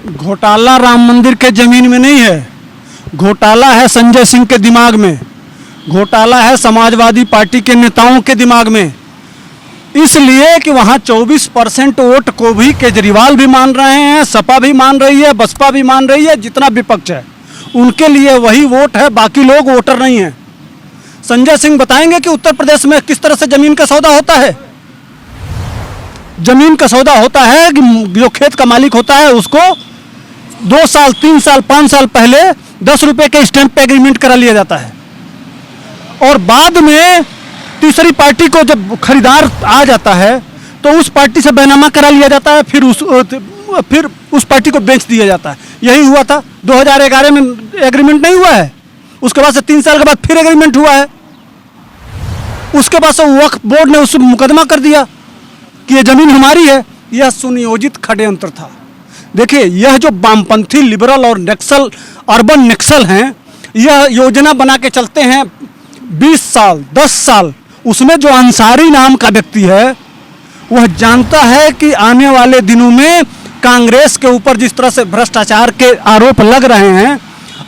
घोटाला राम मंदिर के जमीन में नहीं है, घोटाला है संजय सिंह के दिमाग में, घोटाला है समाजवादी पार्टी के नेताओं के दिमाग में। इसलिए कि वहाँ 24% वोट को भी केजरीवाल भी मान रहे हैं, सपा भी मान रही है, बसपा भी मान रही है, जितना विपक्ष है उनके लिए वही वोट है, बाकी लोग वोटर नहीं हैं। संजय सिंह बताएंगे कि उत्तर प्रदेश में किस तरह से जमीन का सौदा होता है। जमीन का सौदा होता है कि जो खेत का मालिक होता है उसको 2 साल 3 साल 5 साल पहले 10 रुपए के स्टैंप पे एग्रीमेंट करा लिया जाता है, और बाद में तीसरी पार्टी को जब खरीदार आ जाता है तो उस पार्टी से बैनामा करा लिया जाता है, फिर उस पार्टी को बेच दिया जाता है। यही हुआ था 2011 में, एग्रीमेंट नहीं हुआ है, उसके बाद से 3 साल के बाद फिर एग्रीमेंट हुआ है। उसके बाद से वक्फ बोर्ड ने उस मुकदमा कर दिया कि ये जमीन हमारी है। यह सुनियोजित षड्यंत्र था। देखिए, यह जो वामपंथी लिबरल और नक्सल, अर्बन नक्सल हैं, यह योजना बना के चलते हैं 20 साल 10 साल। उसमें जो अंसारी नाम का व्यक्ति है वह जानता है कि आने वाले दिनों में कांग्रेस के ऊपर जिस तरह से भ्रष्टाचार के आरोप लग रहे हैं,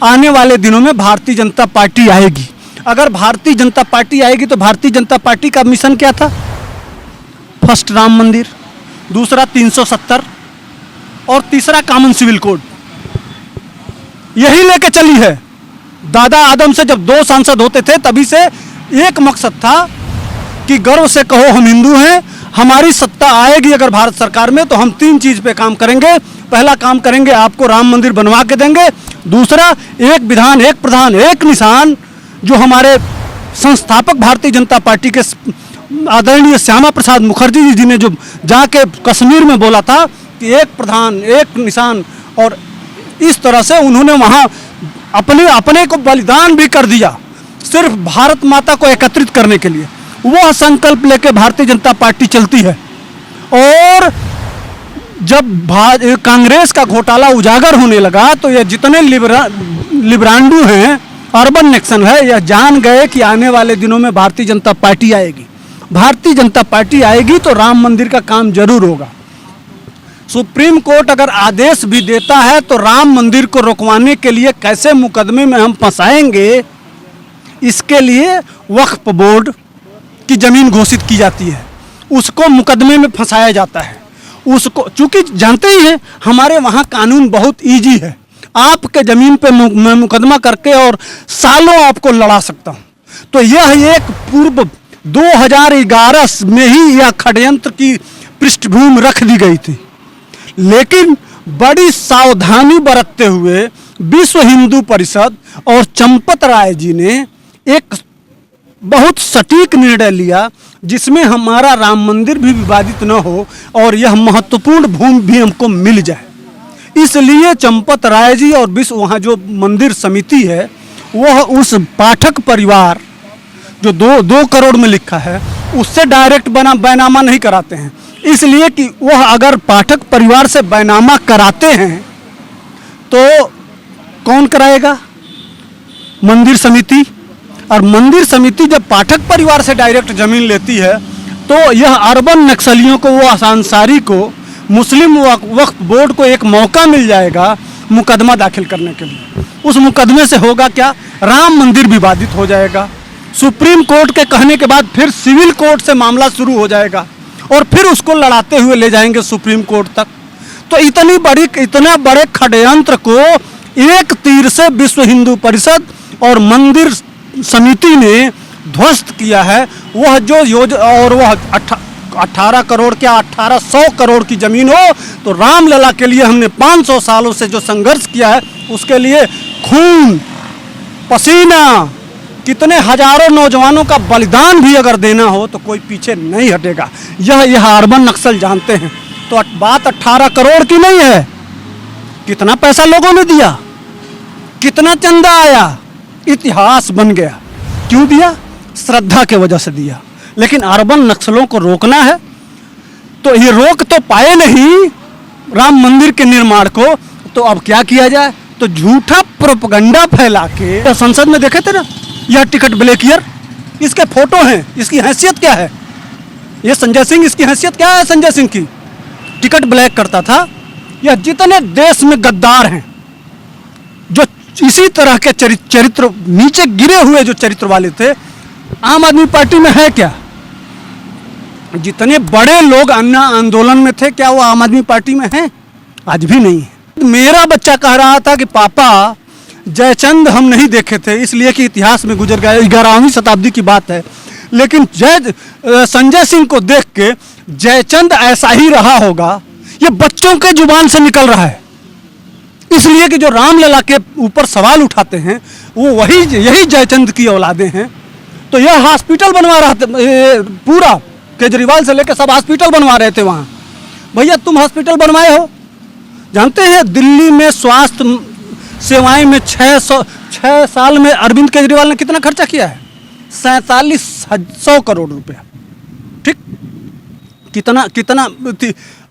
आने वाले दिनों में भारतीय जनता पार्टी आएगी। अगर भारतीय जनता पार्टी आएगी तो भारतीय जनता पार्टी का मिशन क्या था? फर्स्ट राम मंदिर, दूसरा 370 और तीसरा कॉमन सिविल कोड, यही लेके चली है। दादा आदम से जब 2 सांसद होते थे तभी से एक मकसद था कि गर्व से कहो हम हिंदू हैं, हमारी सत्ता आएगी अगर भारत सरकार में तो हम 3 चीज पे काम करेंगे। पहला काम करेंगे, आपको राम मंदिर बनवा के देंगे। दूसरा, एक विधान एक प्रधान एक निशान, जो हमारे संस्थापक भारतीय जनता पार्टी के आदरणीय श्यामा प्रसाद मुखर्जी जी ने जो जाके कश्मीर में बोला था कि एक प्रधान एक निशान, और इस तरह से उन्होंने वहाँ अपने को बलिदान भी कर दिया सिर्फ भारत माता को एकत्रित करने के लिए। वह संकल्प लेके भारतीय जनता पार्टी चलती है। और जब कांग्रेस का घोटाला उजागर होने लगा तो ये जितने लिबरांडू हैं, अर्बन नक्सल है, यह जान गए कि आने वाले दिनों में भारतीय जनता पार्टी आएगी। भारतीय जनता पार्टी आएगी तो राम मंदिर का काम जरूर होगा। सुप्रीम कोर्ट अगर आदेश भी देता है तो राम मंदिर को रुकवाने के लिए कैसे मुकदमे में हम फंसाएंगे, इसके लिए वक्फ बोर्ड की जमीन घोषित की जाती है, उसको मुकदमे में फंसाया जाता है। उसको चूंकि जानते ही हैं हमारे वहाँ कानून बहुत इजी है, आपके जमीन पे मैं मुकदमा करके और सालों आपको लड़ा सकता हूँ। तो यह एक पूर्व 2011 में ही यह षड्यंत्र की पृष्ठभूमि रख दी गई थी, लेकिन बड़ी सावधानी बरतते हुए विश्व हिंदू परिषद और चंपत राय जी ने एक बहुत सटीक निर्णय लिया जिसमें हमारा राम मंदिर भी विवादित न हो और यह महत्वपूर्ण भूमि भी हमको मिल जाए। इसलिए चंपत राय जी और विश्व वहाँ जो मंदिर समिति है वह उस पाठक परिवार जो 2 करोड़ में लिखा है उससे डायरेक्ट बैनामा नहीं कराते हैं, इसलिए कि वह अगर पाठक परिवार से बैनामा कराते हैं तो कौन कराएगा? मंदिर समिति। और मंदिर समिति जब पाठक परिवार से डायरेक्ट जमीन लेती है तो यह अर्बन नक्सलियों को, वो अंसारी को, मुस्लिम वक्फ बोर्ड को एक मौका मिल जाएगा मुकदमा दाखिल करने के लिए। उस मुकदमे से होगा क्या? राम मंदिर विवादित हो जाएगा। सुप्रीम कोर्ट के कहने के बाद फिर सिविल कोर्ट से मामला शुरू हो जाएगा और फिर उसको लड़ाते हुए ले जाएंगे सुप्रीम कोर्ट तक। तो इतना बड़े षड्यंत्र को एक तीर से विश्व हिंदू परिषद और मंदिर समिति ने ध्वस्त किया है। वह जो और वह 18 करोड़ क्या 1800 करोड़ की जमीन हो तो रामलला के लिए हमने 500 सालों से जो संघर्ष किया है उसके लिए खून पसीना, कितने हजारों नौजवानों का बलिदान भी अगर देना हो तो कोई पीछे नहीं हटेगा। यह अर्बन नक्सल जानते हैं। तो बात 18 करोड़ की नहीं है, कितना पैसा लोगों ने दिया, कितना चंदा आया, इतिहास बन गया। क्यों दिया? श्रद्धा के वजह से दिया। लेकिन अर्बन नक्सलों को रोकना है तो ये रोक तो पाए नहीं राम मंदिर के निर्माण को, तो अब क्या किया जाए? तो झूठा प्रोपगंडा फैला के संसद में देखे थे ना, यह टिकट ब्लैकियर, इसके फोटो हैं, इसकी हैसियत क्या है? ये संजय सिंह, इसकी हैसियत क्या है? संजय सिंह की टिकट ब्लैक करता था, या जितने देश में गद्दार हैं, जो इसी तरह के चरित्र नीचे गिरे हुए जो चरित्र वाले थे, आम आदमी पार्टी में है क्या? जितने बड़े लोग अन्ना आंदोलन में थे, क्या वो आम आदमी पार्टी में हैं? आज भी नहीं है। मेरा बच्चा कह रहा था कि पापा जयचंद हम नहीं देखे थे, इसलिए कि इतिहास में गुजर गया, 11वीं शताब्दी की बात है। लेकिन संजय सिंह को देख के जयचंद ऐसा ही रहा होगा, ये बच्चों के जुबान से निकल रहा है। इसलिए कि जो रामलला के ऊपर सवाल उठाते हैं वो यही जयचंद की औलादे हैं। तो यह हॉस्पिटल बनवा रहा था, पूरा केजरीवाल से लेकर सब हॉस्पिटल बनवा रहे थे वहाँ। भैया तुम हॉस्पिटल बनवाए हो? जानते हैं दिल्ली में स्वास्थ्य सेवाएं में 6 साल में अरविंद केजरीवाल ने कितना खर्चा किया है? 4700 करोड़ रुपया। ठीक, कितना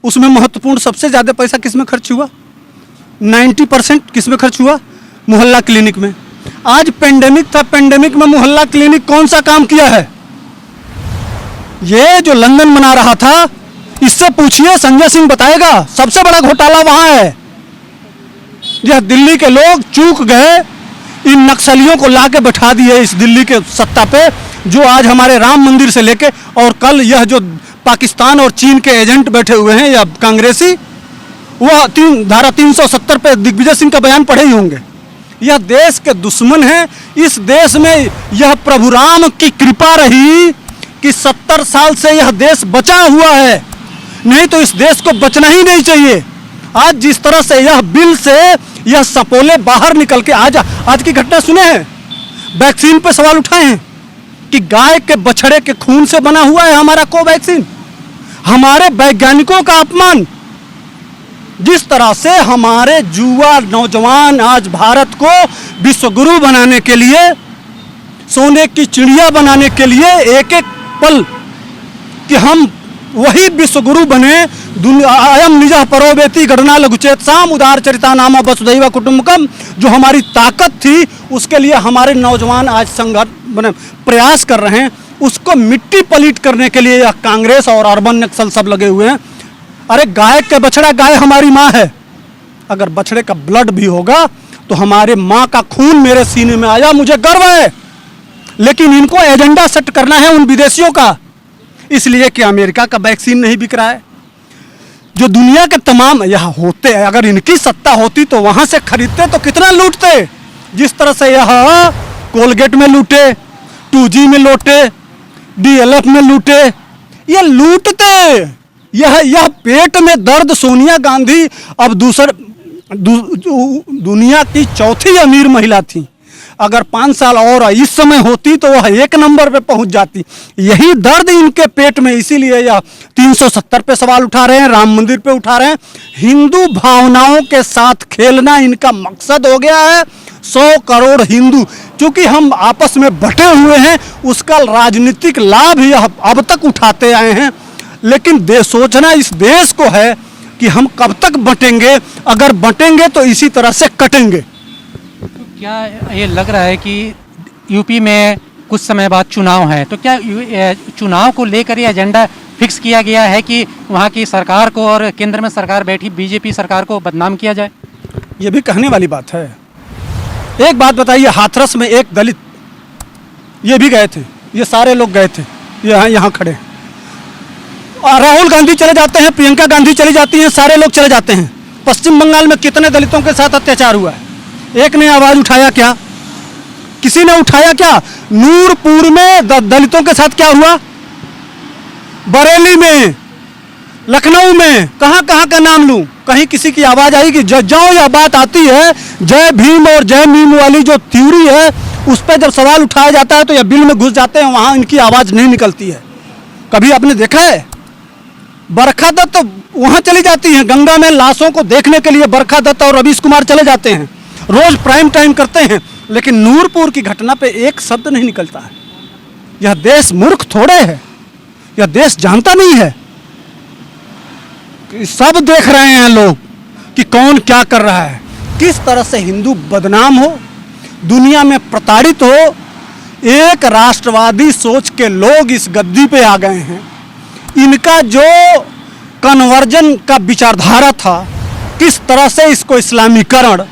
उसमें महत्वपूर्ण सबसे ज़्यादा पैसा किस में खर्च हुआ? 90% किस में खर्च हुआ? मोहल्ला क्लिनिक में। आज पेंडेमिक था, पेंडेमिक में मोहल्ला क्लिनिक कौन सा काम किया है? ये जो लंदन बना रहा था, इससे पूछिए, संजय सिंह बताएगा। सबसे बड़ा घोटाला वहां है। यह दिल्ली के लोग चूक गए, इन नक्सलियों को लाके बैठा दिए इस दिल्ली के सत्ता पे, जो आज हमारे राम मंदिर से लेके और कल यह जो पाकिस्तान और चीन के एजेंट बैठे हुए हैं या कांग्रेसी, वह धारा 370 पे दिग्विजय सिंह का बयान पढ़े ही होंगे। यह देश के दुश्मन है। इस देश में यह प्रभु राम की कृपा रही कि 70 साल से यह देश बचा हुआ है, नहीं तो इस देश को बचना ही नहीं चाहिए। आज जिस तरह से यह बिल से यह सपोले बाहर निकल के आज की घटना सुने हैं, वैक्सीन पे सवाल उठाए हैं कि गाय के बछड़े के खून से बना हुआ है हमारा कोवैक्सीन। हमारे वैज्ञानिकों का अपमान। जिस तरह से हमारे युवा नौजवान आज भारत को विश्वगुरु बनाने के लिए, सोने की चिड़िया बनाने के लिए एक एक पल कि हम वही विश्वगुरु बने। अयम निजः परोवेति गणना लघुचेत साम उदार चरिता नाम वसुधैव कुटुंबकम, जो हमारी ताकत थी, उसके लिए हमारे नौजवान आज संघर्ष प्रयास कर रहे हैं। उसको मिट्टी पलीट करने के लिए यह कांग्रेस और अर्बन नक्सल सब लगे हुए हैं। अरे गाय के बछड़ा, गाय हमारी माँ है। अगर बछड़े का ब्लड भी होगा तो हमारे माँ का खून मेरे सीने में आया, मुझे गर्व है। लेकिन इनको एजेंडा सेट करना है उन विदेशियों का, इसलिए कि अमेरिका का वैक्सीन नहीं बिक रहा है। जो दुनिया के तमाम यहाँ होते हैं, अगर इनकी सत्ता होती तो वहां से खरीदते तो कितना लूटते। जिस तरह से यह कोलगेट में लूटे, 2G में लूटे, DLF में लूटे, ये लूटते। यह पेट में दर्द सोनिया गांधी अब दुनिया की चौथी अमीर महिला थी। अगर 5 साल और इस समय होती तो वह 1 नंबर पे पहुंच जाती। यही दर्द इनके पेट में, इसीलिए यह 370 पे सवाल उठा रहे हैं, राम मंदिर पे उठा रहे हैं। हिंदू भावनाओं के साथ खेलना इनका मकसद हो गया है। 100 करोड़ हिंदू, क्योंकि हम आपस में बटे हुए हैं, उसका राजनीतिक लाभ यह अब तक उठाते आए हैं। लेकिन सोचना इस देश को है कि हम कब तक बटेंगे। अगर बटेंगे तो इसी तरह से कटेंगे। क्या ये लग रहा है कि यूपी में कुछ समय बाद चुनाव है, तो क्या चुनाव को लेकर ये एजेंडा फिक्स किया गया है कि वहाँ की सरकार को और केंद्र में सरकार बैठी बीजेपी सरकार को बदनाम किया जाए? ये भी कहने वाली बात है। एक बात बताइए, हाथरस में एक दलित, ये भी गए थे, ये सारे लोग गए थे, यहाँ खड़े। और राहुल गांधी चले जाते हैं, प्रियंका गांधी चली जाती हैं, सारे लोग चले जाते हैं। पश्चिम बंगाल में कितने दलितों के साथ अत्याचार हुआ है? एक ने आवाज उठाया क्या? किसी ने उठाया क्या? नूरपुर में दलितों के साथ क्या हुआ? बरेली में, लखनऊ में, कहां का नाम लूं? कहीं किसी की आवाज आई कि जो यह बात आती है जय भीम और जय मीम वाली जो थ्योरी है, उस पर जब सवाल उठाया जाता है तो यह बिल में घुस जाते हैं, वहां इनकी आवाज नहीं निकलती है। कभी आपने देखा है? बरखा दत्त तो वहां चली जाती हैं, गंगा में लाशों को देखने के लिए बरखा दत्त और रवीश कुमार चले जाते हैं, रोज प्राइम टाइम करते हैं, लेकिन नूरपुर की घटना पे एक शब्द नहीं निकलता है। यह देश मूर्ख थोड़े है, यह देश जानता नहीं है। सब देख रहे हैं लोग कि कौन क्या कर रहा है, किस तरह से हिंदू बदनाम हो, दुनिया में प्रताड़ित हो। एक राष्ट्रवादी सोच के लोग इस गद्दी पे आ गए हैं। इनका जो कन्वर्जन का विचारधारा था किस तरह से इसको इस्लामीकरण,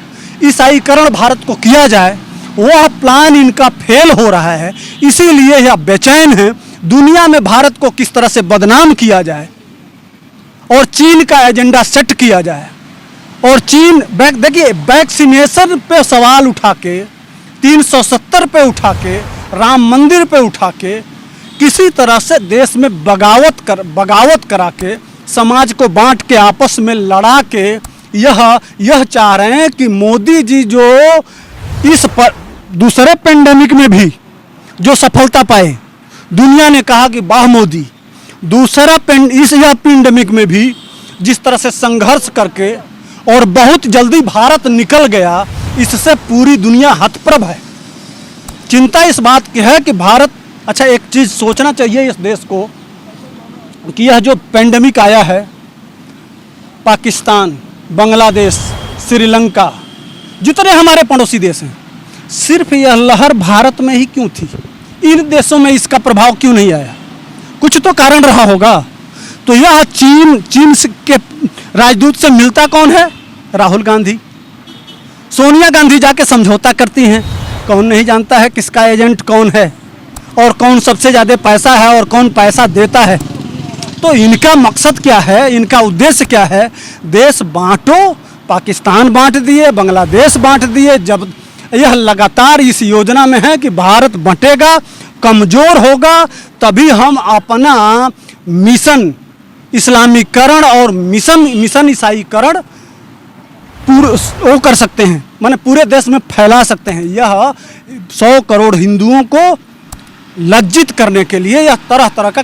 ईसाईकरण भारत को किया जाए, वह प्लान इनका फेल हो रहा है। इसीलिए यह बेचैन है। दुनिया में भारत को किस तरह से बदनाम किया जाए और चीन का एजेंडा सेट किया जाए। और चीन देखिए वैक्सीनेशन पे सवाल उठा के, 370 पे उठा के, राम मंदिर पे उठा के, किसी तरह से देश में बगावत करा के, समाज को बांट के, आपस में लड़ा के यह चाह रहे हैं कि मोदी जी जो इस पर दूसरे पेंडेमिक में भी जो सफलता पाए, दुनिया ने कहा कि वाह मोदी, दूसरा यह पेंडेमिक में भी जिस तरह से संघर्ष करके और बहुत जल्दी भारत निकल गया, इससे पूरी दुनिया हतप्रभ है। चिंता इस बात की है कि भारत, अच्छा एक चीज़ सोचना चाहिए इस देश को कि यह जो पेंडेमिक आया है, पाकिस्तान, बांग्लादेश, श्रीलंका, जितने हमारे पड़ोसी देश हैं, सिर्फ यह लहर भारत में ही क्यों थी? इन देशों में इसका प्रभाव क्यों नहीं आया? कुछ तो कारण रहा होगा। तो यह चीन के राजदूत से मिलता कौन है? राहुल गांधी। सोनिया गांधी जाके समझौता करती हैं। कौन नहीं जानता है किसका एजेंट कौन है और कौन सबसे ज़्यादा पैसा है और कौन पैसा देता है। तो इनका मकसद क्या है, इनका उद्देश्य क्या है? देश बांटो, पाकिस्तान बांट दिए, बांग्लादेश बांट दिए। जब यह लगातार इस योजना में है कि भारत बंटेगा, कमज़ोर होगा, तभी हम अपना मिशन इस्लामीकरण और मिशन ईसाईकरण वो कर सकते हैं, माने पूरे देश में फैला सकते हैं। यह 100 करोड़ हिंदुओं को लज्जित करने के लिए यह तरह तरह का